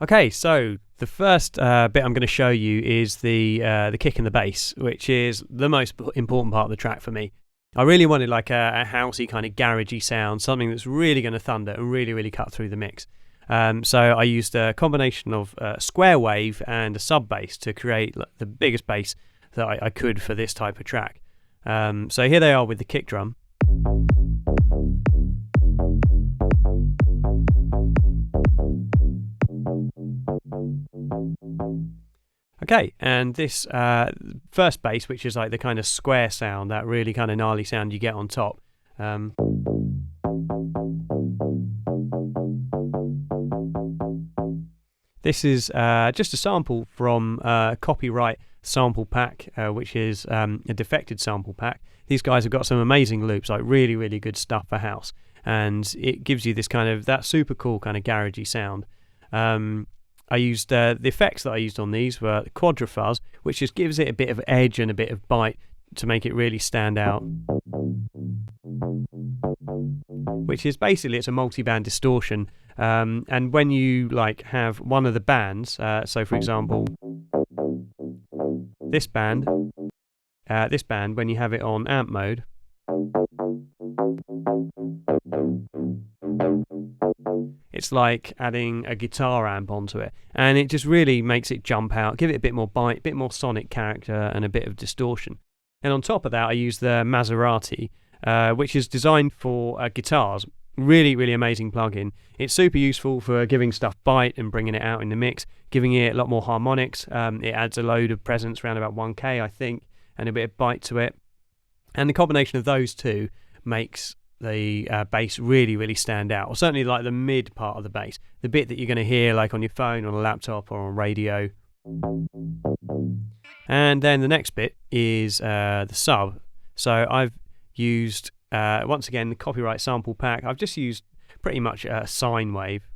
Okay, so the first bit I'm going to show you is the kick and the bass, which is the most important part of the track for me. I really wanted like a housey kind of garagey sound, something that's really going to thunder and really cut through the mix. So I used a combination of square wave and a sub bass to create the biggest bass that I could for this type of track. So here they are with the kick drum. Okay, and this first bass, which is like the kind of square sound, that really kind of gnarly sound you get on top. This is just a sample from Copyright Sample Pack, which is a defected sample pack. These guys have got some amazing loops, like really good stuff for house, and it gives you this kind of that super cool kind of garagey sound. I used the effects that I used on these were the quadrafuzz, which just gives it a bit of edge and a bit of bite to make it really stand out. Which is basically, it's a multi-band distortion, and when you like have one of the bands, so for example this band, when you have it on amp mode, it's like adding a guitar amp onto it, and it just really makes it jump out, give it a bit more bite, a bit more sonic character, and a bit of distortion. And on top of that, I use the Maserati, which is designed for guitars. Really amazing plugin. It's super useful for giving stuff bite and bringing it out in the mix, giving it a lot more harmonics. It adds a load of presence, around about 1K, I think, and a bit of bite to it. And the combination of those two makes the bass really stand out, or certainly like the mid part of the bass, the bit that you're going to hear like on your phone, on a laptop, or on radio. And then the next bit is the sub. So I've used once again the Copyright Sample Pack. I've just used pretty much a sine wave,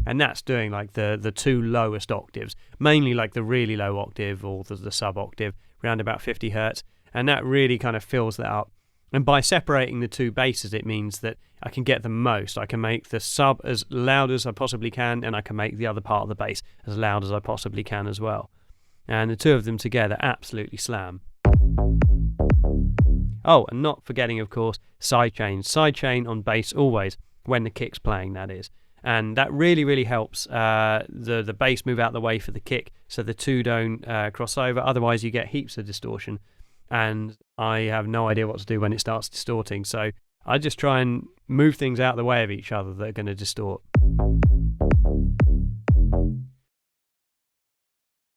and that's doing like the two lowest octaves, mainly like the really low octave or the sub octave, around about 50 hertz. And that really kind of fills that up. And by separating the two basses, it means that I can get the most. I can make the sub as loud as I possibly can, and I can make the other part of the bass as loud as I possibly can as well. And the two of them together absolutely slam. Oh, and not forgetting, of course, sidechain. Sidechain on bass always, when the kick's playing, that is. And that really helps the bass move out the way for the kick, so the two don't cross over. Otherwise, you get heaps of distortion. And I have no idea what to do when it starts distorting, so I just try and move things out of the way of each other that are going to distort.